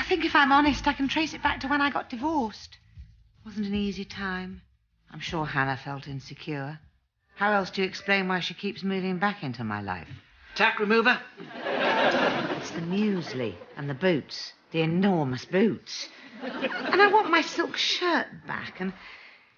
think if I'm honest, I can trace it back to when I got divorced. It wasn't an easy time. I'm sure Hannah felt insecure. How else do you explain why she keeps moving back into my life? Tack remover? It's the muesli and the boots, the enormous boots. And I want my silk shirt back, and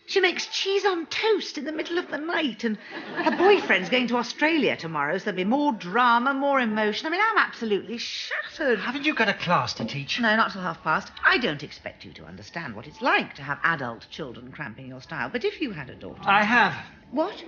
she makes cheese on toast in the middle of the night, and her boyfriend's going to Australia tomorrow, so there'll be more drama, more emotion. I mean, I'm absolutely shattered. Haven't you got a class to teach? No, not till 5:30. I don't expect you to understand what it's like to have adult children cramping your style, but if you had a daughter... I have. What?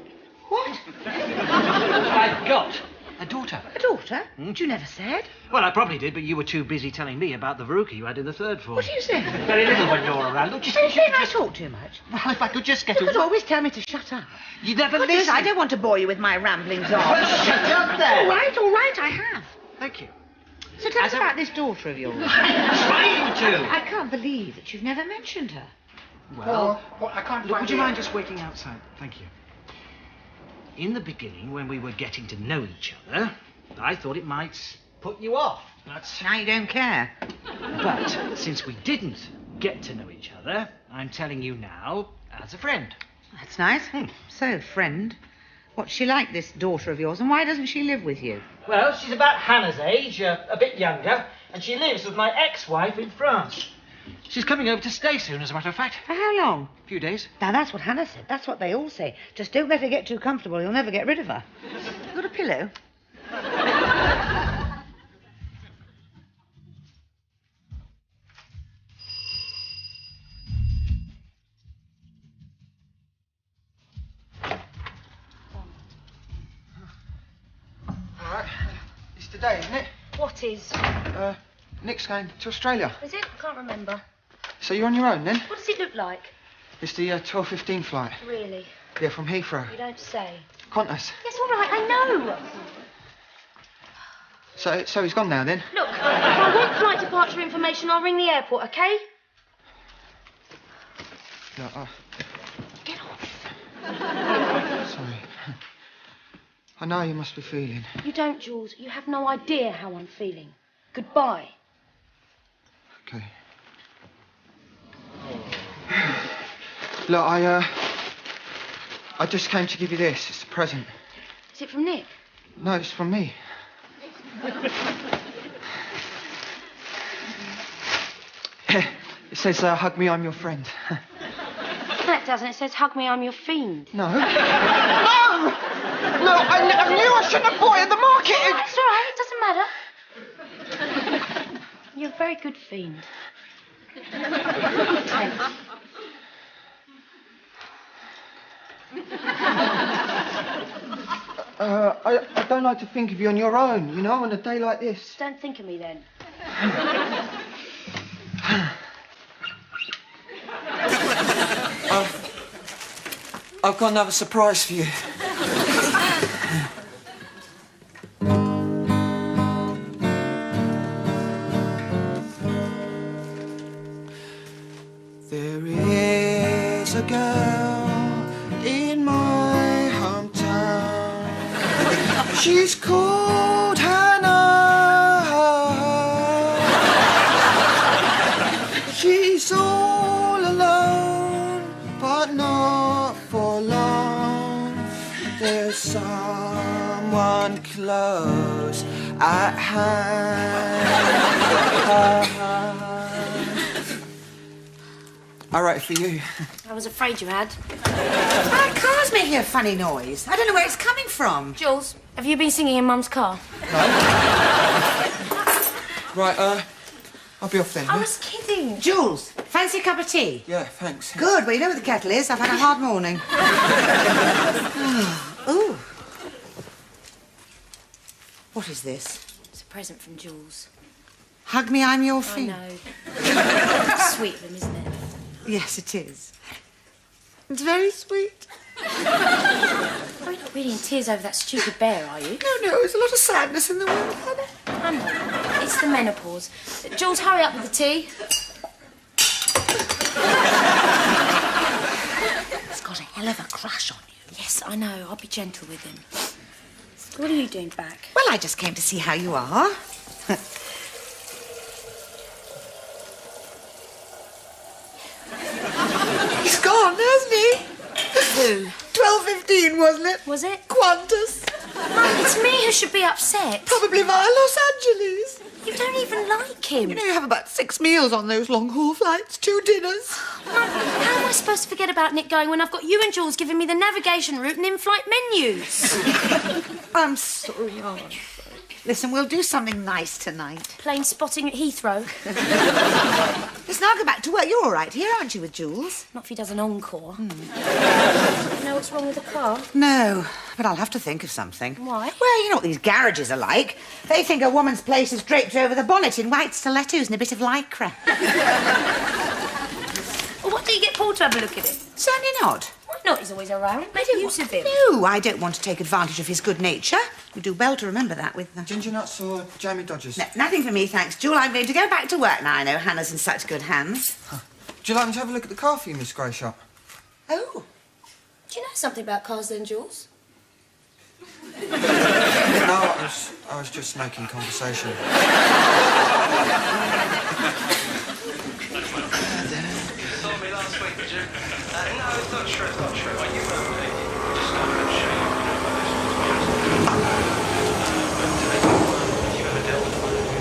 What? I've got a daughter. A daughter? You never said. Well, I probably did, but you were too busy telling me about the veruca you had in the third form. What do you say? Very little when you're around. Look, Do you think I talk too much? Well, if I could just get You could always tell me to shut up. You never What listen. is? I don't want to bore you with my ramblings on. Shut up there. All right, I have. Thank you. So tell us about this daughter of yours. I'm trying to. I can't believe that you've never mentioned her. Well, I can't look, find would you the- mind just waiting outside? Thank you. In the beginning, when we were getting to know each other, I thought it might put you off. That's... Now you don't care. But since we didn't get to know each other, I'm telling you now as a friend. That's nice. So, friend, what's she like, this daughter of yours, and why doesn't she live with you? Well, she's about Hannah's age, a bit younger, and she lives with my ex-wife in France. She's coming over to stay soon, as a matter of fact. For how long? A few days. Now, that's what Hannah said. That's what they all say. Just don't let her get too comfortable. You'll never get rid of her. You got a pillow? All right. It's today, isn't it? What is? Nick's going to Australia. Is it? I can't remember. So you're on your own then? What does it look like? It's the 12:15 flight. Really? Yeah, from Heathrow. You don't say. Qantas. Yes, all right, I know. So he's gone now then? Look, if I want flight departure information, I'll ring the airport, okay? No, Get off. sorry. I know you must be feeling. You don't, Jools. You have no idea how I'm feeling. Goodbye. Okay. Look, I just came to give you this. It's a present. Is it from Nick? No, it's from me. It says, hug me, I'm your friend. No, it doesn't. It says, hug me, I'm your fiend. No. No! Look, I knew I shouldn't have bought it at the market. It's all right. It doesn't matter. You're a very good fiend. Thanks. I don't like to think of you on your own, you know, on a day like this. Don't think of me then. I've got another surprise for you. There is a girl in my hometown. She's called Hannah. She's all alone, but not for long. There's someone close at hand. I wrote it for you. I was afraid you had. That car's making a funny noise. I don't know where it's coming from. Jools, have you been singing in Mum's car? Right, I'll be off then. I was kidding. Jools, fancy a cup of tea? Yeah, thanks. Good, well, you know what the kettle is. I've had a hard morning. Ooh. What is this? It's a present from Jools. Hug me, I'm your I fiend. know. Sweet of him, isn't it? Yes, it is. It's very sweet. You're not really in tears over that stupid bear, are you? No, there's a lot of sadness in the world, Hannah. I'm not. It's the menopause. Jools, hurry up with the tea. He's got a hell of a crush on you. Yes, I know. I'll be gentle with him. What are you doing back? Well, I just came to see how you are. wasn't it? Was it? Qantas. Mum, it's me who should be upset. Probably via Los Angeles. You don't even like him. You know, you have about 6 meals on those long-haul flights, 2 dinners. Mum, how am I supposed to forget about Nick going when I've got you and Jools giving me the navigation route and in-flight menus? I'm sorry, aren't I? Listen, we'll do something nice tonight. Plane spotting at Heathrow. Listen, I'll go back to work. You're all right here, aren't you, with Jools? Not if he does an encore. You know what's wrong with the car? No, but I'll have to think of something. Why? Well, you know what these garages are like. They think a woman's place is draped over the bonnet in white stilettos and a bit of lycra. Well, what do you get Paul to have a look at it? Certainly not. Why not? He's always around. Make use of him. No, I don't want to take advantage of his good nature. You do well to remember that with... Ginger nuts or Jamie Dodgers? No, nothing for me, thanks, Jewel. I'm going to go back to work now. I know Hannah's in such good hands. Do you like me to have a look at the car for you, Miss Grayshot? Oh. Do you know something about cars then, Jools? No, I was just making conversation. Saw me last week, did you? No, it's not true, it's not true. Well, you were really just like a shame. If you ever dealt with one of those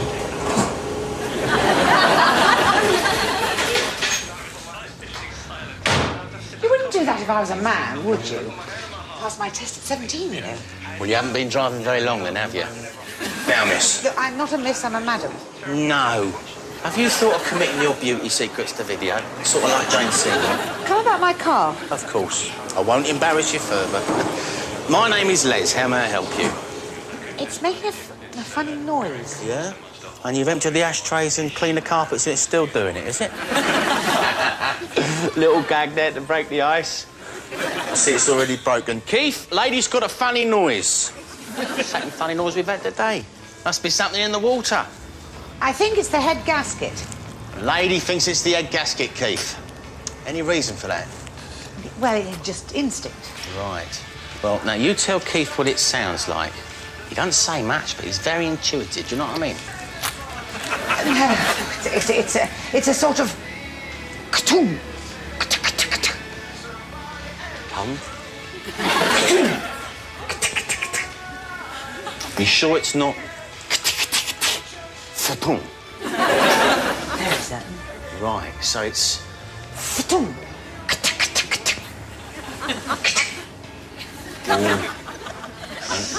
You wouldn't do that if I was a man, would you? Passed my test at 17, you know. Well, you haven't been driving very long then, have you? Now, miss. Look, I'm not a miss, I'm a madam. No. Have you thought of committing your beauty secrets to video? Sort of like Jane Seymour? Come about my car. Of course. I won't embarrass you further. My name is Les. How may I help you? It's making a funny noise. Yeah? And you've emptied the ashtrays and cleaned the carpets and it's still doing it, is it? Little gag there to break the ice. I see it's already broken. Keith, lady's got a funny noise. Second funny noise we've had today. Must be something in the water. I think it's the head gasket. Lady thinks it's the head gasket, Keith. Any reason for that? Well, it's just instinct. Right. Well, now you tell Keith what it sounds like. He doesn't say much, but he's very intuitive. Do you know what I mean? It's a sort of... Ka-toom. Pardon? You sure it's not... Fa-toom? Very certain. Right, so it's... Fa-toom. An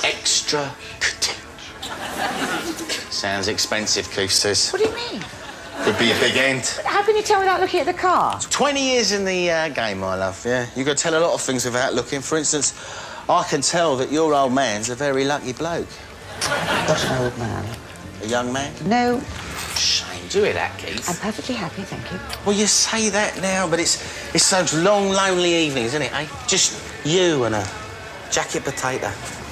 extra... Sounds expensive, Keith says. What do you mean? Could be a big end. How can you tell without looking at the car? 20 years in the game, my love, yeah? You could tell a lot of things without looking. For instance, I can tell that your old man's a very lucky bloke. Not an old man. A young man? No. Shame. Do you hear that, Keith? I'm perfectly happy, thank you. Well, you say that now, but it's those long, lonely evenings, isn't it, eh? Just you and a jacket potato.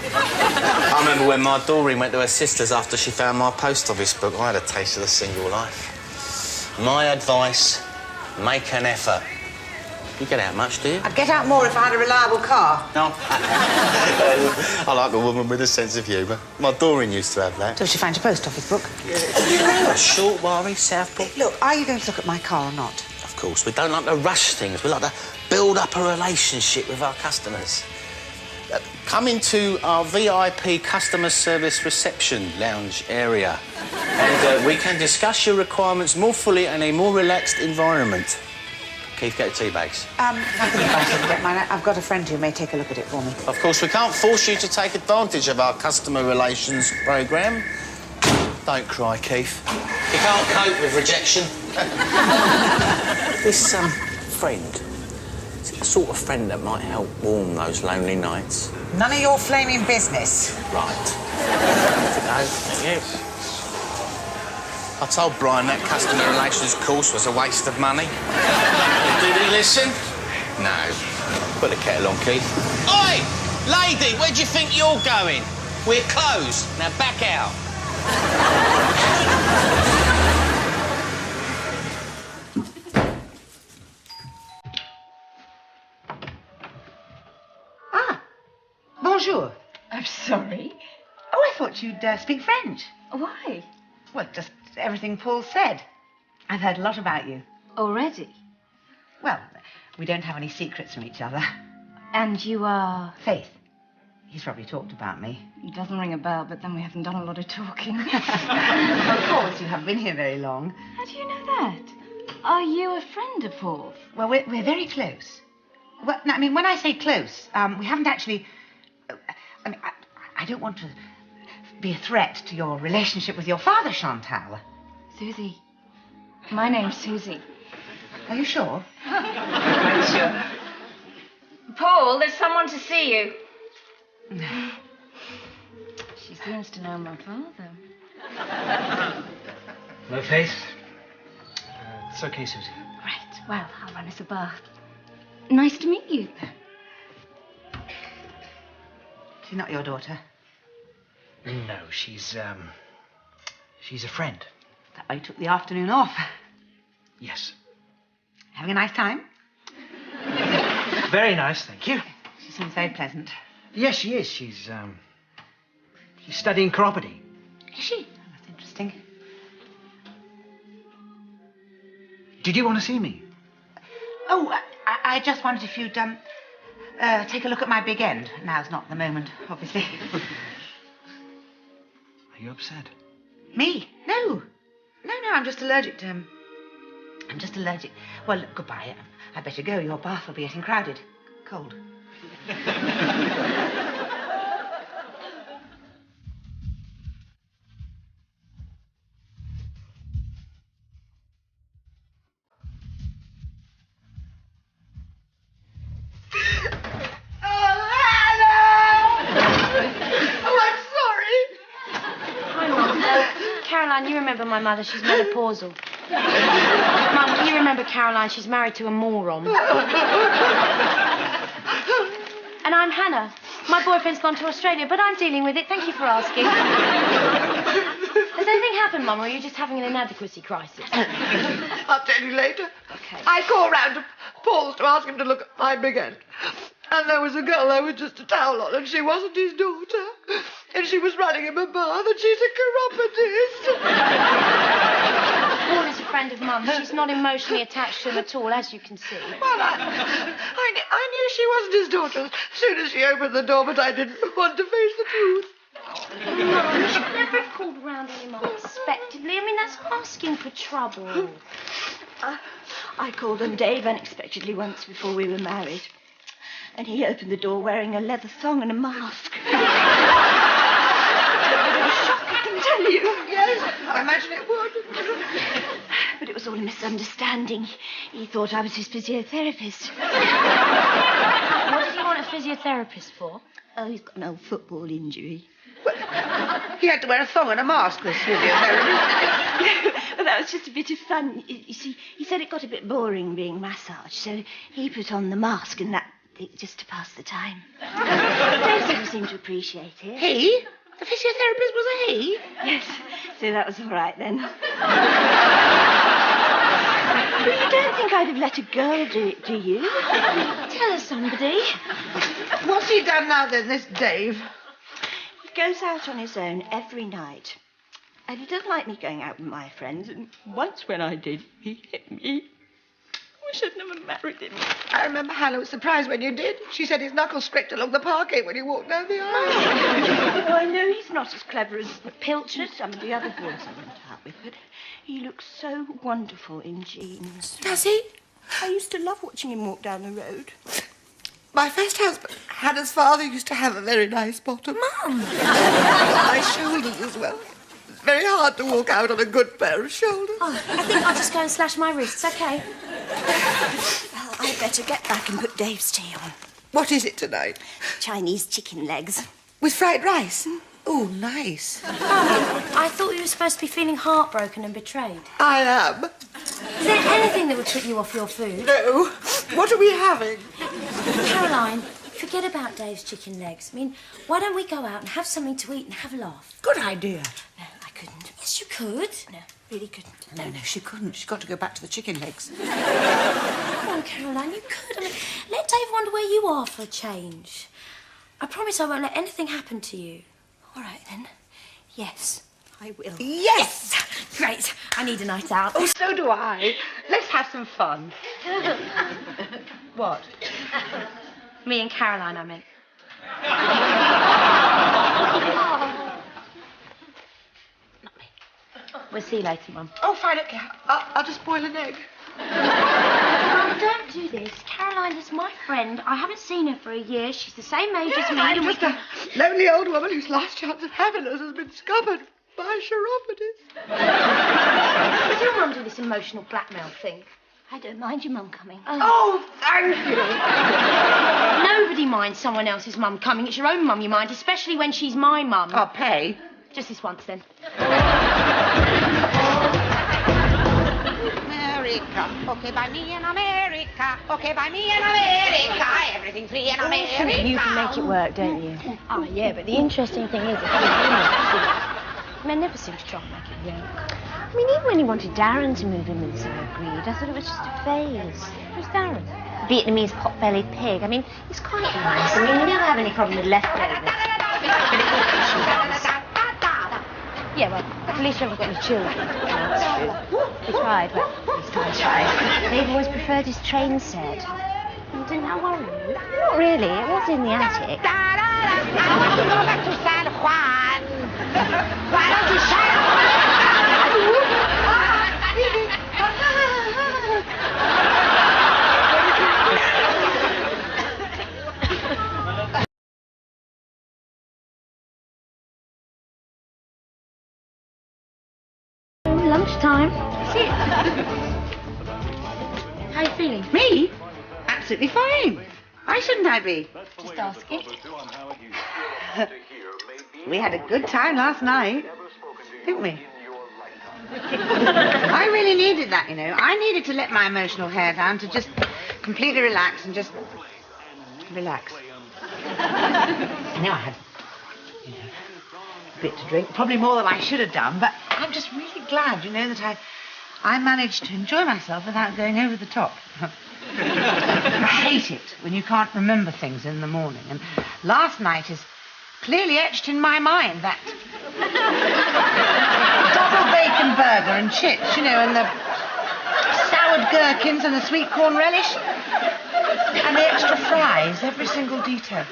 I remember when my Doreen went to her sister's after she found my post office book. I had a taste of the single life. My advice, make an effort. You get out much, do you? I'd get out more if I had a reliable car. No. I like a woman with a sense of humour. My Doreen used to have that. So she found your post office book? Yeah. Short, wiry, Southport. Look, are you going to look at my car or not? Of course, we don't like to rush things. We like to build up a relationship with our customers. Come into our VIP customer service reception lounge area and we can discuss your requirements more fully in a more relaxed environment. Keith, get the tea bags. I think I should get mine. I've got a friend who may take a look at it for me. Of course, we can't force you to take advantage of our customer relations programme. Don't cry, Keith. You can't cope with rejection. This friend, is it the sort of friend that might help warm those lonely nights? None of your flaming business. Right. No, thank you. I told Brian that customer relations course was a waste of money. Did he listen? No. Put the kettle on, Keith. Oi! Lady, where do you think you're going? We're closed. Now back out. Bonjour. I'm sorry. Oh, I thought you'd speak French. Why? Well, just everything Paul said. I've heard a lot about you. Already? Well, we don't have any secrets from each other. And you are? Faith. He's probably talked about me. It doesn't ring a bell, but then we haven't done a lot of talking. Of course, you haven't been here very long. How do you know that? Are you a friend of Paul's? Well, we're very close. Well, no, I mean, when I say close, we haven't actually... I mean, I don't want to be a threat to your relationship with your father, Chantal. Susie. My name's Susie. Are you sure? I'm sure. Paul, there's someone to see you. She seems to know my father. No face? It's okay, Susie. Right, well, I'll run us a bath. Nice to meet you. She's not your daughter. No, she's a friend. I took the afternoon off. Yes. Having a nice time? Very nice, thank you. She seems very pleasant. Yes, she is. She's studying chiropody. Is she? That's interesting. Did you want to see me? Oh, I just wondered if you'd take a look at my big end. Now's not the moment, obviously. Are you upset? Me? No, I'm just allergic to him. I'm just allergic. Well, look, goodbye. I'd better go. Your bath will be getting crowded. Cold. Caroline, you remember my mother, she's menopausal. Mum, you remember Caroline, she's married to a moron. And I'm Hannah. My boyfriend's gone to Australia, but I'm dealing with it. Thank you for asking. Has anything happened, Mum, or are you just having an inadequacy crisis? I'll tell you later. Okay. I called round to Paul's to ask him to look at my big end. And there was a girl there with just a towel on, and she wasn't his daughter. And she was running him a bath, and she's a chiropodist. Paul is a friend of Mum's. She's not emotionally attached to him at all, as you can see. Well, I knew she wasn't his daughter as soon as she opened the door, but I didn't want to face the truth. Mum, you should never have called round on him unexpectedly. I mean, that's asking for trouble. I called on Dave unexpectedly once before we were married. And he opened the door wearing a leather thong and a mask. A bit of a shock, I can tell you. Yes, I imagine it would. But it was all a misunderstanding. He thought I was his physiotherapist. What did you want a physiotherapist for? Oh, he's got an old football injury. Well, he had to wear a thong and a mask, this physiotherapist. Well, that was just a bit of fun. You see, he said it got a bit boring being massaged, so he put on the mask and that just to pass the time. Dave didn't seem to appreciate it. He? The physiotherapist was a he? Yes, so that was all right then. But you don't think I'd have let a girl do it, do you? Tell us somebody. What's he done now then, this Dave? He goes out on his own every night. And he doesn't like me going out with my friends. And once when I did, he hit me. I wish I'd never married him. I remember Hannah was surprised when you did. She said his knuckles scraped along the parquet when he walked down the aisle. Oh, I know he's not as clever as Pilchard, some of the other boys I went out with, but he looks so wonderful in jeans. Does he? I used to love watching him walk down the road. My first husband, Hannah's father, used to have a very nice bottom. Mum! My shoulders as well. It's very hard to walk out on a good pair of shoulders. Oh, I think I'll just go and slash my wrists, OK? Well, I'd better get back and put Dave's tea on. What is it tonight? Chinese chicken legs. With fried rice? Oh, nice. I thought you were supposed to be feeling heartbroken and betrayed. I am. Is there anything that would put you off your food? No. What are we having? Caroline, forget about Dave's chicken legs. I mean, why don't we go out and have something to eat and have a laugh? Good idea. No, I couldn't. Yes, you could. No, really couldn't. No, she couldn't. She's got to go back to the chicken legs. Come on, Caroline, you could. I mean, let Dave wonder where you are for a change. I promise I won't let anything happen to you. All right, then. Yes, I will. Yes! Great. I need a night out. Oh, so do I. Let's have some fun. What? Me and Caroline, I meant. We'll see you later, Mum. Oh, fine, okay. I'll just boil an egg. Mum, don't do this. Caroline is my friend. I haven't seen her for a year. She's the same age as me. I'm just a lonely old woman whose last chance of happiness has been scuppered by chiropodist. Does your mum do this emotional blackmail thing? I don't mind your mum coming. Oh, thank you. Nobody minds someone else's mum coming. It's your own mum you mind, especially when she's my mum. I'll pay. Just this once, then. America, okay by me in America, okay by me in America, everything free in America. You can make it work, don't you? Oh, yeah, but the interesting thing is, I never seem to try and make it work. I mean, even when he wanted Darren to move in with us, I agreed. I thought it was just a phase. Who's Darren? Vietnamese pot-bellied pig. I mean, he's quite nice. I mean, we never have any problem with leftovers. Yeah, well, at least you haven't got any children. That's true. He tried, well, he's tried. They've always preferred his train set. Didn't that worry you? Not really. It was in the attic. I want to go back to San Juan. Why don't you shut up? Lunchtime. That's it. How you feeling? Me? Absolutely fine. Why shouldn't I be? Just asking. We had a good time last night, didn't we? I really needed that, you know. I needed to let my emotional hair down to just completely relax and just relax. I know I had, a bit to drink, probably more than I should have done, but I'm just really glad, that I managed to enjoy myself without going over the top. I hate it when you can't remember things in the morning, and last night is clearly etched in my mind, that double bacon burger and chips, and the soured gherkins and the sweet corn relish, and the extra fries, every single detail.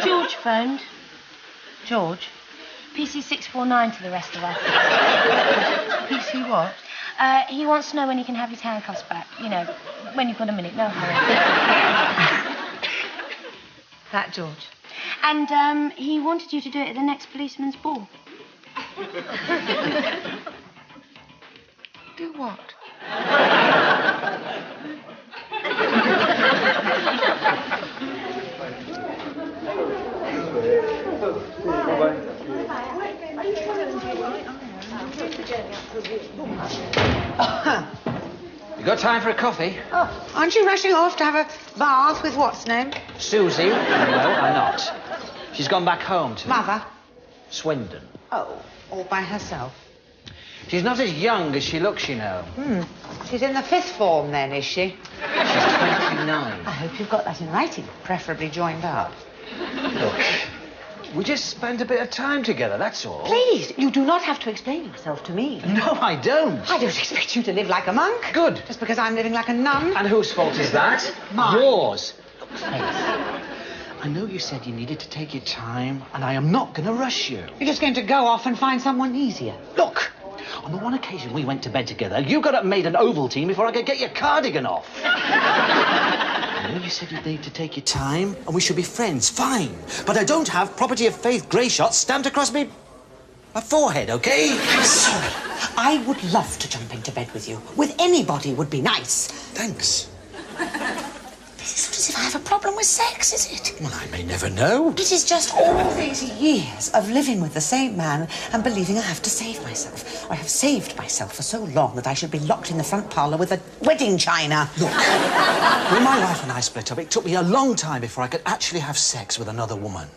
George phoned. George? PC 649 to the rest of us. PC what? He wants to know when he can have his handcuffs back. When you've got a minute, no hurry. That George. And he wanted you to do it at the next policeman's ball. Do what? You got time for a coffee? Oh, aren't you rushing off to have a bath with what's name? Susie? No, I'm not. She's gone back home to... Mother? Swindon. Oh, all by herself. She's not as young as she looks, She's in the 5th form then, is she? She's 29. I hope you've got that in writing, preferably joined up. Look, we just spent a bit of time together, that's all. Please, you do not have to explain yourself to me. No, I don't. I don't expect you to live like a monk. Good. Just because I'm living like a nun. And whose fault is that? Mine. Yours. Look, Faith, I know you said you needed to take your time, and I am not going to rush you. You're just going to go off and find someone easier. Look, on the one occasion we went to bed together, you got up and made an Ovaltine before I could get your cardigan off. I know you said you'd need to take your time, and we should be friends, fine. But I don't have property of Faith grey shots stamped across my forehead, OK? Sorry. I would love to jump into bed with you. With anybody would be nice. Thanks. This isn't as if I have a problem with sex, is it? Well, I may never know. It is just all these years of living with the same man and believing I have to save myself. I have saved myself for so long that I should be locked in the front parlour with a wedding china. Look, when my wife and I split up, it took me a long time before I could actually have sex with another woman.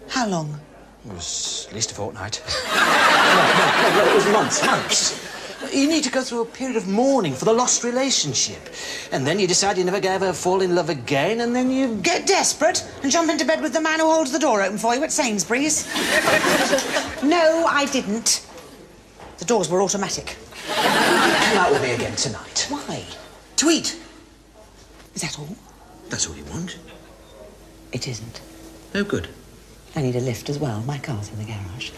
How long? It was at least a fortnight. No, it was months. You need to go through a period of mourning for the lost relationship. And then you decide you never ever fall in love again, and then you... Get desperate and jump into bed with the man who holds the door open for you at Sainsbury's. No, I didn't. The doors were automatic. Come out with me again tonight. Why? To eat. Is that all? That's all you want. It isn't. No good. I need a lift as well. My car's in the garage.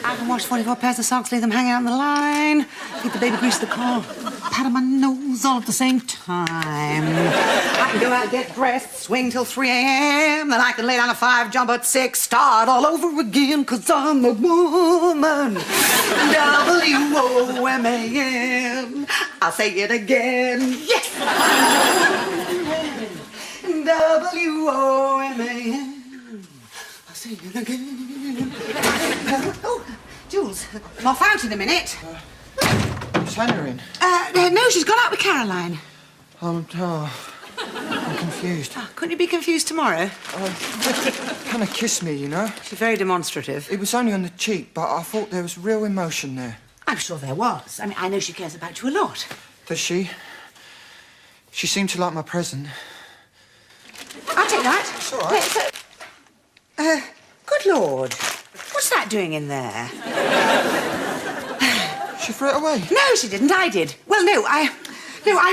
I can wash 44 pairs of socks, leave them hanging out on the line, get the baby grease the car, pat on my nose all at the same time. I can go out, get dressed, swing till 3 a.m., then I can lay down a 5, jump at 6, start all over again, 'cause I'm a woman. W-O-M-A-N. I'll say it again. Yes! W-O-M-A-N. I'll say it again. Oh, Jools, I'll found you in a minute. Is Hannah in? No, she's gone out with Caroline. I'm confused. Oh, couldn't you be confused tomorrow? Hannah kissed me, you know. She's very demonstrative. It was only on the cheek, but I thought there was real emotion there. I'm sure there was. I mean, I know she cares about you a lot. Does she? She seemed to like my present. I'll take that. It's all right. Good Lord. What's that doing in there? She threw it away? No, she didn't. I did. Well, no, I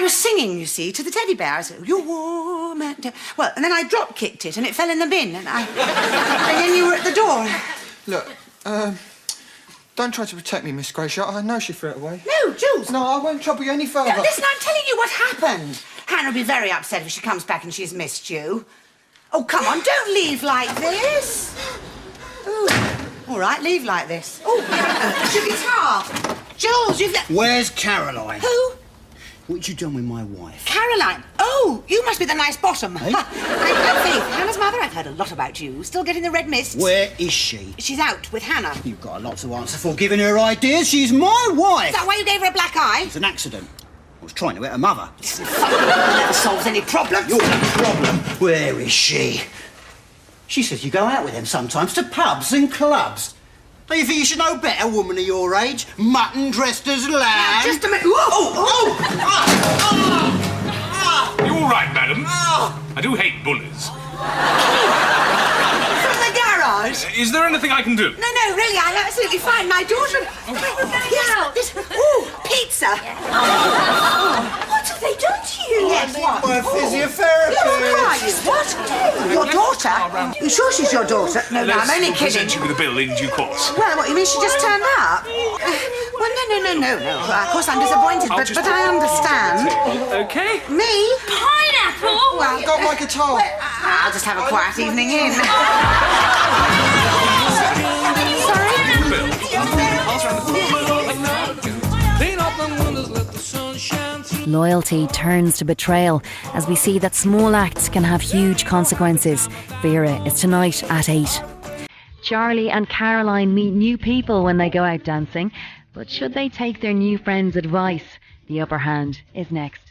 was singing, you see, to the teddy bear. I said, "You're warm and..." Well, and then I drop-kicked it and it fell in the bin and and then you were at the door. Look, don't try to protect me, Miss Gracia. I know she threw it away. No, Jools. No, I won't trouble you any further. No, listen, I'm telling you what happened. Hannah will be very upset if she comes back and she's missed you. Oh, come on, don't leave like this. Ooh. All right, leave like this. Oh, your guitar. Jools, you've... Where's Caroline? Who? What you done with my wife? Caroline. Oh, you must be the nice bottom. I'm Faith, Hannah's mother. I've heard a lot about you. Still getting the red mist? Where is she? She's out with Hannah. You've got a lot to answer for giving her ideas. She's my wife. Is that why you gave her a black eye? It's an accident. I was trying to hit her mother. Never solves any problems. Your problem? Where is she? She says you go out with them sometimes to pubs and clubs. Don't you think you should know better, woman of your age? Mutton dressed as lamb. Now, just a minute. Whoa! You all right, madam? I do hate bullies. From the garage? Is there anything I can do? No, really, I'm absolutely fine. My daughter... Yes, ooh, pizza. What have they done to you? Yes, what? My physiotherapist. What? Your daughter? You sure she's your daughter? No, I'm only kidding. Present you with a bill in due course. Well, what, you mean she just turned up? Well, no. Of course, I'm disappointed, but I understand. Okay. Me? Pineapple? Well, I've got my guitar. I'll just have a quiet evening in. Loyalty turns to betrayal as we see that small acts can have huge consequences. Vera is tonight at 8. Charlie and Caroline meet new people when they go out dancing, but should they take their new friend's advice? The upper hand is next.